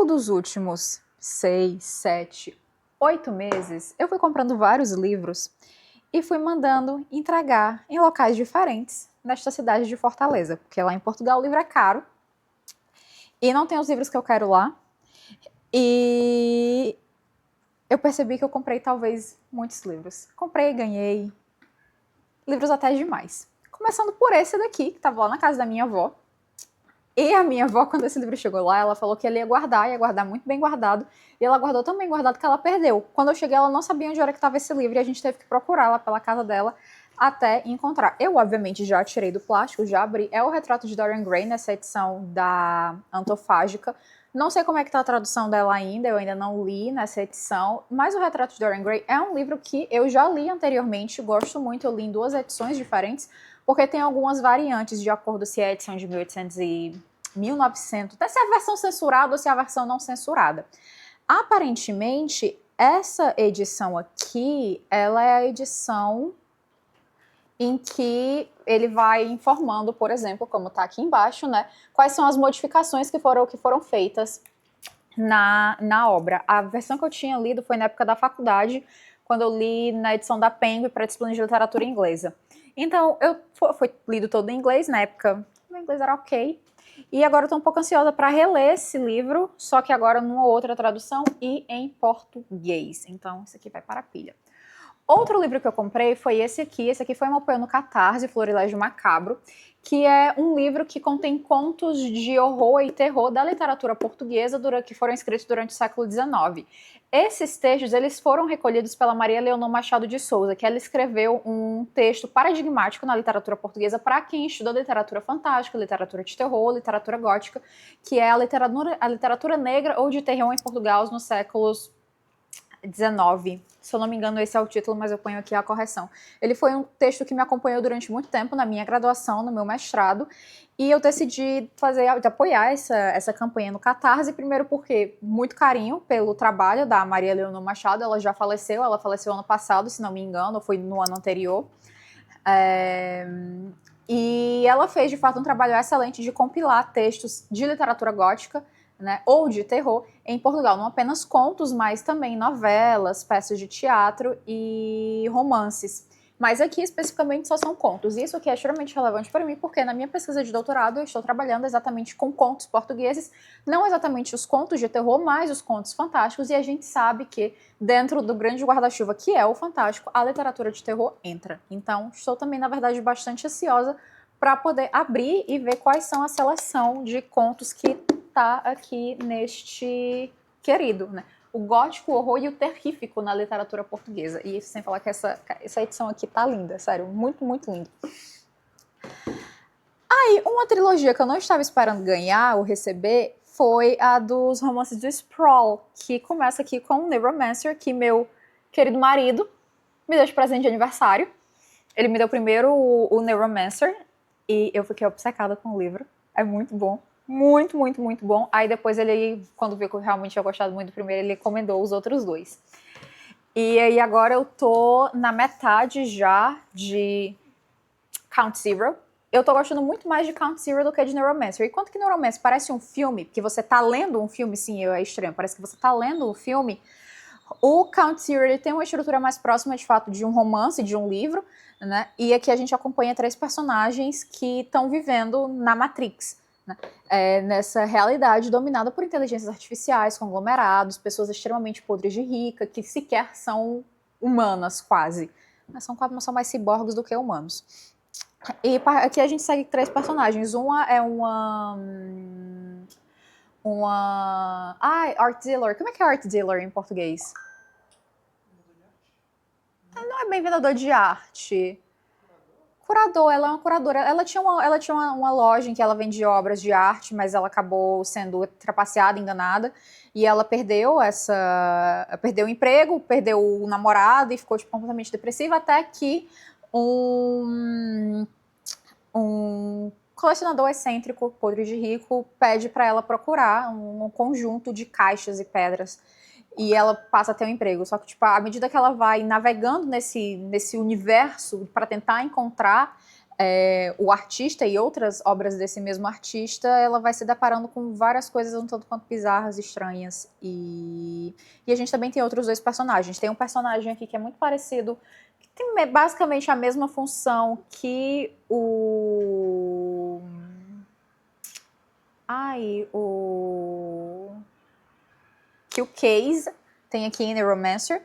longo dos últimos 6, 7, 8 meses, eu fui comprando vários livros e fui mandando entregar em locais diferentes nesta cidade de Fortaleza, porque lá em Portugal o livro é caro e não tem os livros que eu quero lá. E eu percebi que eu comprei talvez muitos livros. Comprei e ganhei livros até demais. Começando por esse daqui, que estava lá na casa da minha avó. E a minha avó, quando esse livro chegou lá, ela falou que ela ia guardar muito bem guardado. E ela guardou tão bem guardado que ela perdeu. Quando eu cheguei, ela não sabia onde era que estava esse livro e a gente teve que procurar lá pela casa dela até encontrar. Eu, obviamente, já tirei do plástico, já abri. É o Retrato de Dorian Gray, nessa edição da Antofágica. Não sei como é que tá a tradução dela ainda, eu ainda não li nessa edição, mas o Retrato de Dorian Gray é um livro que eu já li anteriormente, gosto muito, eu li em 2 edições diferentes, porque tem algumas variantes de acordo se é a edição de 1800 e 1900, até se é a versão censurada ou se é a versão não censurada. Aparentemente, essa edição aqui, ela é a edição em que ele vai informando, por exemplo, como está aqui embaixo, né, quais são as modificações que foram feitas na obra. A versão que eu tinha lido foi na época da faculdade, quando eu li na edição da Penguin para a disciplina de literatura inglesa. Então, foi lido todo em inglês, na época o inglês era ok, e agora eu estou um pouco ansiosa para reler esse livro, só que agora numa outra tradução e em português. Então, isso aqui vai para a pilha. Outro livro que eu comprei foi esse aqui foi um apoio no Catarse, Florilégio Macabro, que é um livro que contém contos de horror e terror da literatura portuguesa que foram escritos durante o século XIX. Esses textos eles foram recolhidos pela Maria Leonor Machado de Souza, que ela escreveu um texto paradigmático na literatura portuguesa para quem estuda literatura fantástica, literatura de terror, literatura gótica, que é a literatura negra ou de terror em Portugal nos séculos 19. Se eu não me engano, esse é o título, mas eu ponho aqui a correção. Ele foi um texto que me acompanhou durante muito tempo na minha graduação, no meu mestrado, e eu decidi apoiar essa campanha no Catarse, primeiro porque muito carinho pelo trabalho da Maria Leonor Machado, ela faleceu ano passado, se não me engano, ou foi no ano anterior. E ela fez, de fato, um trabalho excelente de compilar textos de literatura gótica, né, ou de terror em Portugal, não apenas contos, mas também novelas, peças de teatro e romances. Mas aqui especificamente só são contos. E isso aqui é extremamente relevante para mim, porque na minha pesquisa de doutorado eu estou trabalhando exatamente com contos portugueses, não exatamente os contos de terror, mas os contos fantásticos, e a gente sabe que dentro do grande guarda-chuva que é o fantástico, a literatura de terror entra. Então, estou também, na verdade, bastante ansiosa para poder abrir e ver quais são a seleção de contos que tá aqui neste querido, né? O gótico, o horror e o terrífico na literatura portuguesa. E isso sem falar que essa edição aqui tá linda, sério, muito, muito linda. Aí, uma trilogia que eu não estava esperando ganhar ou receber foi a dos romances de Sproul, que começa aqui com o Neuromancer, que meu querido marido me deu de presente de aniversário. Ele me deu primeiro o Neuromancer e eu fiquei obcecada com o livro. É muito bom. Muito, muito, muito bom. Aí depois ele, quando viu que eu realmente tinha gostado muito do primeiro, ele encomendou os outros 2. E aí agora eu tô na metade já de Count Zero. Eu tô gostando muito mais de Count Zero do que de Neuromancer. E quanto que Neuromancer parece um filme, que você tá lendo um filme, sim, é estranho, parece que você tá lendo um filme, o Count Zero ele tem uma estrutura mais próxima, de fato, de um romance, de um livro, né? E aqui a gente acompanha 3 personagens que estão vivendo na Matrix, né? Nessa realidade dominada por inteligências artificiais, conglomerados, pessoas extremamente podres de rica, que sequer são humanas, quase. Não são mais ciborgues do que humanos. E aqui a gente segue 3 personagens. Uma é art dealer. Como é que é art dealer em português? Ela não é bem vendedor de arte. Curador, ela é uma curadora. Ela tinha uma loja em que ela vendia obras de arte, mas ela acabou sendo trapaceada, enganada, e ela perdeu o emprego, perdeu o namorado e ficou tipo, completamente depressiva, até que um colecionador excêntrico, podre de rico, pede para ela procurar um conjunto de caixas e pedras. E ela passa a ter um emprego. Só que, tipo, à medida que ela vai navegando nesse universo para tentar encontrar o artista e outras obras desse mesmo artista, ela vai se deparando com várias coisas um tanto quanto bizarras, estranhas. E a gente também tem outros 2 personagens. Tem um personagem aqui que é muito parecido, que tem basicamente a mesma função que o... que o Case tem aqui em Neuromancer.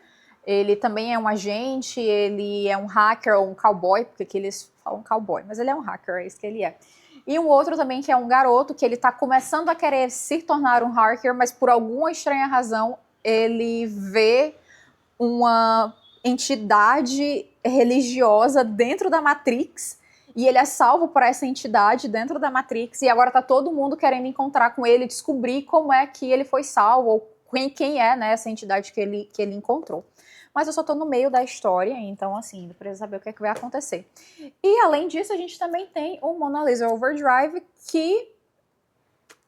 Ele também é um agente, ele é um hacker ou um cowboy, porque aqui eles falam cowboy, mas ele é um hacker, é isso que ele é. E um outro também que é um garoto, que ele tá começando a querer se tornar um hacker, mas por alguma estranha razão ele vê uma entidade religiosa dentro da Matrix, e ele é salvo por essa entidade dentro da Matrix, e agora tá todo mundo querendo encontrar com ele, descobrir como é que ele foi salvo, ou quem é, né, essa entidade que ele encontrou. Mas eu só tô no meio da história, então assim, preciso saber o que é que vai acontecer. E além disso, a gente também tem o Mona Lisa Overdrive, que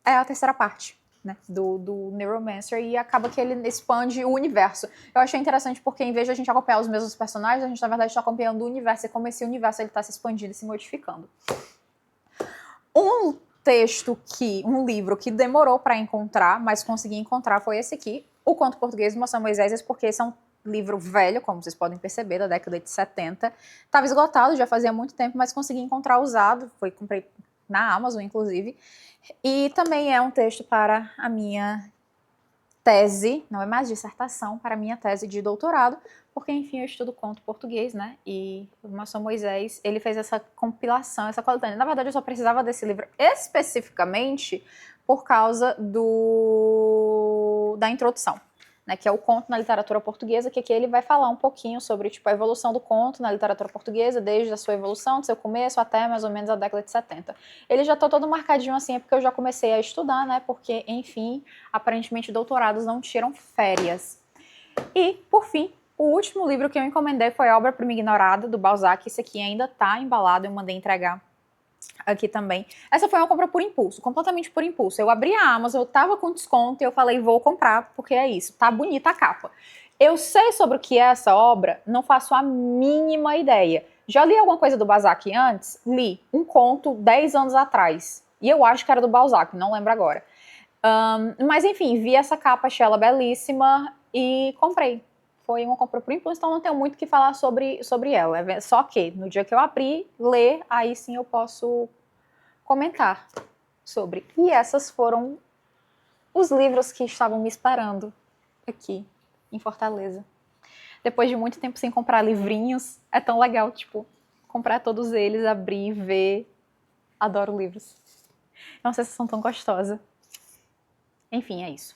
é a terceira parte, né, do Neuromancer, e acaba que ele expande o universo. Eu achei interessante porque, em vez de a gente acompanhar os mesmos personagens, a gente, na verdade, está acompanhando o universo, e como esse universo está se expandindo e se modificando. Um livro que demorou para encontrar, mas consegui encontrar, foi esse aqui, O Conto Português de Moção Moisés, porque esse é um livro velho, como vocês podem perceber, da década de 70. Estava esgotado, já fazia muito tempo, mas consegui encontrar usado, comprei na Amazon, inclusive. E também é um texto para a minha tese, não é mais dissertação, para a minha tese de doutorado, porque, enfim, eu estudo conto português, né? E o Moção Moisés, ele fez essa compilação, essa coletânea. Na verdade, eu só precisava desse livro especificamente por causa da introdução, né, que é o conto na literatura portuguesa, que aqui ele vai falar um pouquinho sobre, tipo, a evolução do conto na literatura portuguesa, desde a sua evolução, do seu começo até mais ou menos a década de 70. Ele já tá todo marcadinho assim, é porque eu já comecei a estudar, né, porque, enfim, aparentemente doutorados não tiram férias. E, por fim, o último livro que eu encomendei foi a Obra-Prima Ignorada, do Balzac. Esse aqui ainda tá embalado, eu mandei entregar aqui também. Essa foi uma compra por impulso, completamente por impulso. Eu abri a Amazon, eu tava com desconto e eu falei, vou comprar, porque é isso, tá bonita a capa. Eu sei sobre o que é essa obra, não faço a mínima ideia. Já li alguma coisa do Balzac antes? Li um conto 10 anos atrás. E eu acho que era do Balzac, não lembro agora. Mas enfim, vi essa capa, achei ela belíssima e comprei. Foi uma compra por impulso, então não tenho muito o que falar sobre ela. Só que no dia que eu abrir, ler, aí sim eu posso comentar sobre. E essas foram os livros que estavam me esperando aqui em Fortaleza. Depois de muito tempo sem comprar livrinhos, é tão legal, tipo, comprar todos eles, abrir, ver. Adoro livros. É uma sensação tão gostosa. Enfim, é isso.